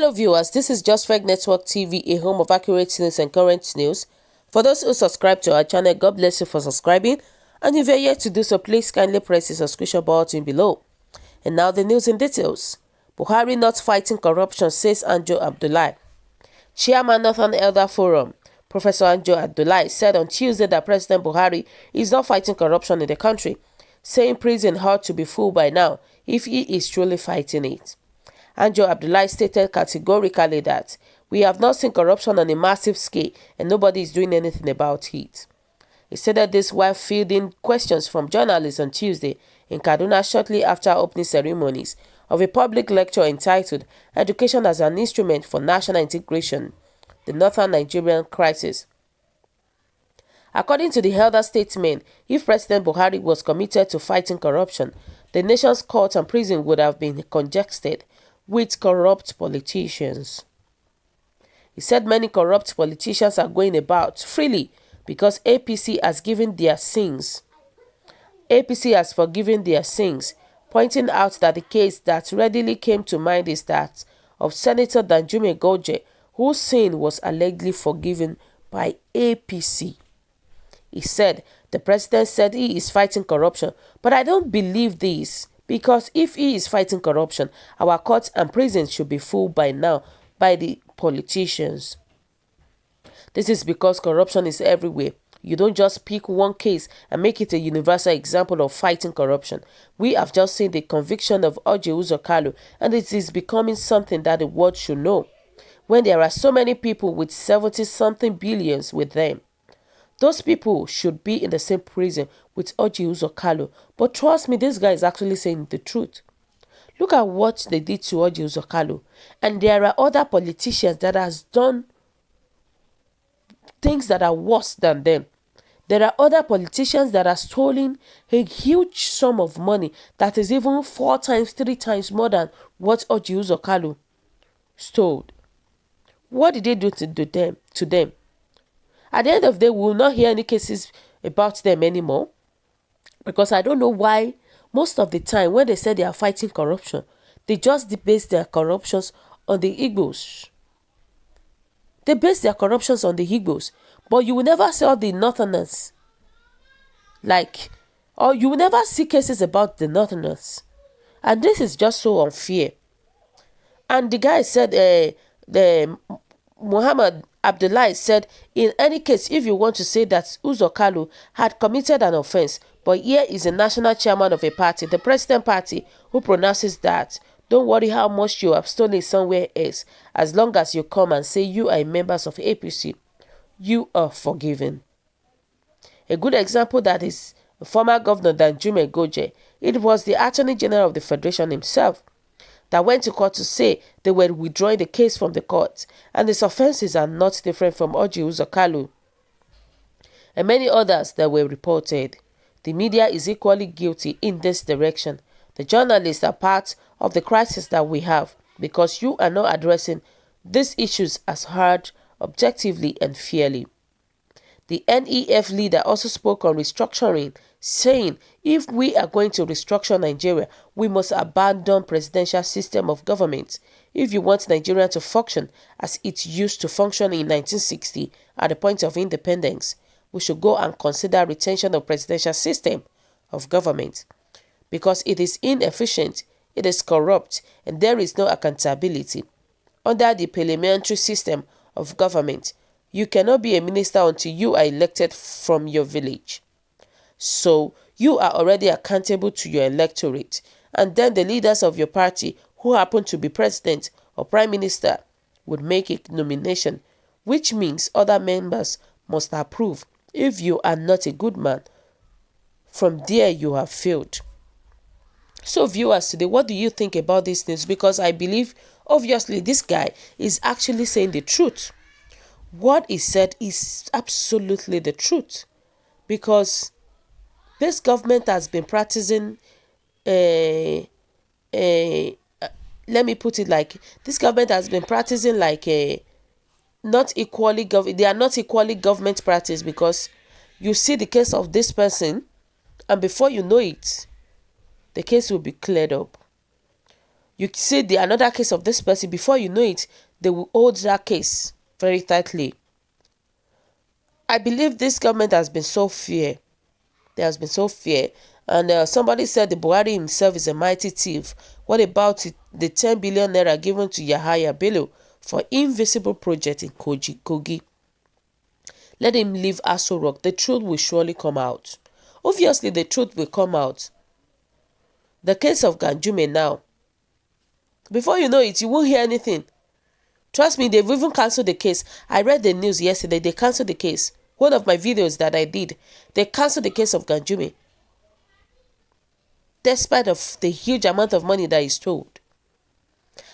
Hello viewers, this is Just Fake Network TV, a home of accurate news and current news. For those who subscribe to our channel, God bless you for subscribing. And if you're yet to do so, please kindly press the subscription button below. And now the news in details. Buhari not fighting corruption, says Ango Abdullahi. Chairman Northern Elder Forum, Professor Ango Abdullahi, said on Tuesday that President Buhari is not fighting corruption in the country, saying prison ought to be full by now if he is truly fighting it. Ango Abdullahi stated categorically that we have not seen corruption on a massive scale and nobody is doing anything about it. He said this while fielding questions from journalists on Tuesday in Kaduna shortly after opening ceremonies of a public lecture entitled Education as an Instrument for National Integration, the Northern Nigerian Crisis. According to the elder statesman, if President Buhari was committed to fighting corruption, the nation's court and prison would have been congested with corrupt politicians. He said many corrupt politicians are going about freely because APC has given their sins. APC has forgiven their sins, pointing out that the case that readily came to mind is that of Senator Danjuma Goje, whose sin was allegedly forgiven by APC. He said, the president said he is fighting corruption, but I don't believe this. Because if he is fighting corruption, our courts and prisons should be full by now by the politicians. This is because corruption is everywhere. You don't just pick one case and make it a universal example of fighting corruption. We have just seen the conviction of Orji Uzor Kalu, and it is becoming something that the world should know. When there are so many people with 70-something billions with them, those people should be in the same prison with Orji Uzor Kalu. But trust me, this guy is actually saying the truth. Look at what they did to Orji Uzor Kalu. And there are other politicians that has done things that are worse than them. There are other politicians that are stolen a huge sum of money that is even 4 times, 3 times more than what Orji Uzor Kalu stole. What did they do to them? At the end of the day, we will not hear any cases about them anymore. Because I don't know why most of the time when they say they are fighting corruption, they just base their corruptions on the Igbos. They base their corruptions on the Igbos. But you will never see all the Northerners. Or you will never see cases about the Northerners. And this is just so unfair. And the guy said, Muhammad Abdullahi said, in any case, if you want to say that Uzor Kalu had committed an offense, but here is a national chairman of a party, the president party, who pronounces that, don't worry how much you have stolen somewhere else, as long as you come and say you are members of APC, you are forgiven. A good example that is former Governor Danjuma Goje. It was the Attorney General of the Federation himself that went to court to say they were withdrawing the case from the court, and his offenses are not different from Orji Uzor Kalu and many others that were reported. The media is equally guilty in this direction. The journalists are part of the crisis that we have because you are not addressing these issues as hard, objectively and fairly. The NEF leader also spoke on restructuring, saying if we are going to restructure Nigeria, we must abandon presidential system of government. If you want Nigeria to function as it used to function in 1960 at the point of independence, we should go and consider retention of presidential system of government. Because it is inefficient, it is corrupt, and there is no accountability. Under the parliamentary system of government, you cannot be a minister until you are elected from your village. So, you are already accountable to your electorate, and then the leaders of your party who happen to be president or prime minister would make a nomination, which means other members must approve. If you are not a good man, from there you have failed. So viewers today, what do you think about this news? Because I believe, obviously, this guy is actually saying the truth. What he said is absolutely the truth. Because this government has been practicing, let me put it like, this government has been practicing like not equally, they are not equally government practice, because you see the case of this person and before you know it, the case will be cleared up. You see another case of this person, before you know it, they will hold that case very tightly. I believe this government has been so fair. There has been so fair. And somebody said the Buhari himself is a mighty thief. What about the 10 billion naira given to Yahaya Bello for invisible project in Kogi? Let him leave Aso Rock. The truth will surely come out. Obviously, the truth will come out. The case of Ganjume now. Before you know it, you won't hear anything. Trust me, they've even cancelled the case. I read the news yesterday. They cancelled the case. One of my videos that I did, they cancelled the case of Ganjume. Despite of the huge amount of money that is told.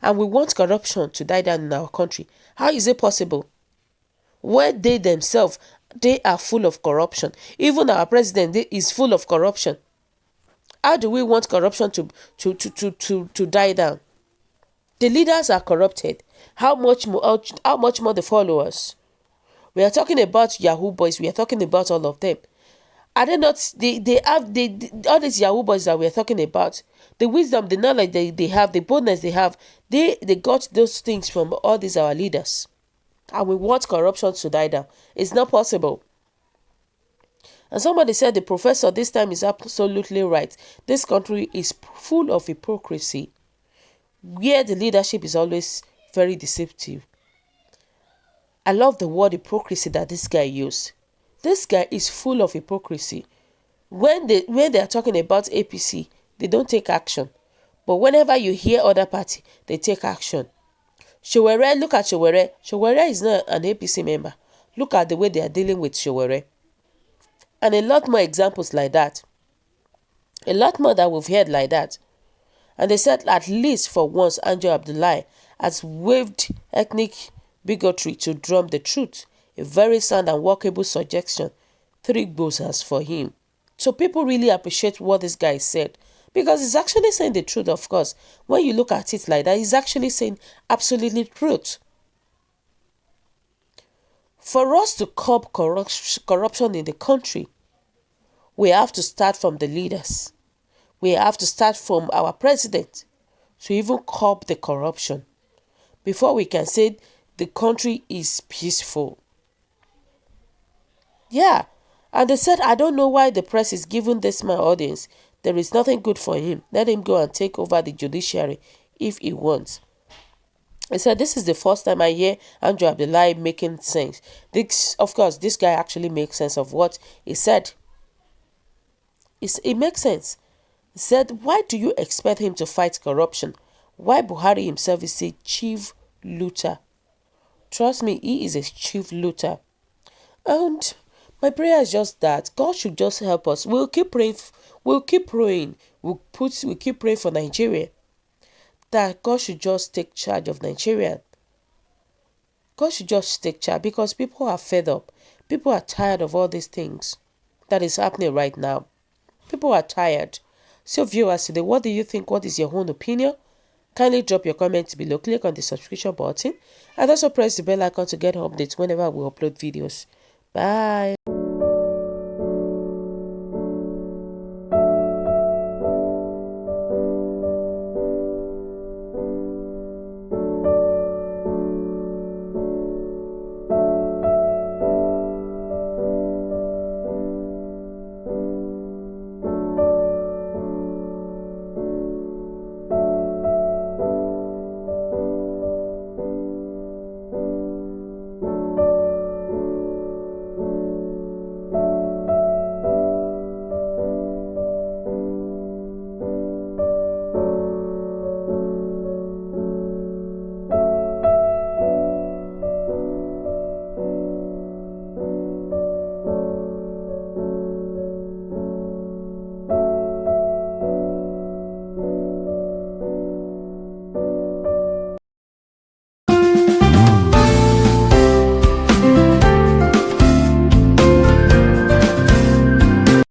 And we want corruption to die down in our country. How is it possible? Where they themselves, they are full of corruption. Even our president is full of corruption. How do we want corruption to die down? The leaders are corrupted. How much more the followers? We are talking about Yahoo boys. We are talking about all of them. Are they not? They have all these Yahoo boys that we are talking about. The wisdom, the knowledge they have, the boldness they have. They got those things from all these our leaders. And we want corruption to die down. It's not possible. And somebody said the professor this time is absolutely right. This country is full of hypocrisy, where the leadership is always very deceptive. I love the word hypocrisy that this guy used. This guy is full of hypocrisy. When they are talking about APC, they don't take action. But whenever you hear other party, they take action. Showere, look at Showere. Showere is not an APC member. Look at the way they are dealing with Showere. And a lot more examples like that. A lot more that we've heard like that. And they said at least for once, Abdullahi has waived ethnic bigotry to drum the truth. A very sound and workable suggestion. 3 boosters for him. So people really appreciate what this guy said. Because he's actually saying the truth, of course. When you look at it like that, he's actually saying absolutely truth. For us to curb corruption in the country, we have to start from the leaders. We have to start from our president to even curb the corruption before we can say the country is peaceful. Yeah, and they said, I don't know why the press is giving this man audience. There is nothing good for him. Let him go and take over the judiciary if he wants. I said, this is the first time I hear Andrew Abdullahi making sense. Of course, this guy actually makes sense of what he said. It makes sense. He said, why do you expect him to fight corruption? Why Buhari himself is a chief looter? Trust me, he is a chief looter. And my prayer is just that God should just help us. We'll keep praying. We'll keep praying. We'll keep praying for Nigeria. That God should just take charge of Nigeria. God should just take charge because people are fed up. People are tired of all these things that is happening right now. People are tired. So viewers today, what do you think? What is your own opinion? Kindly drop your comments below. Click on the subscription button and also press the bell icon to get updates whenever we upload videos. Bye.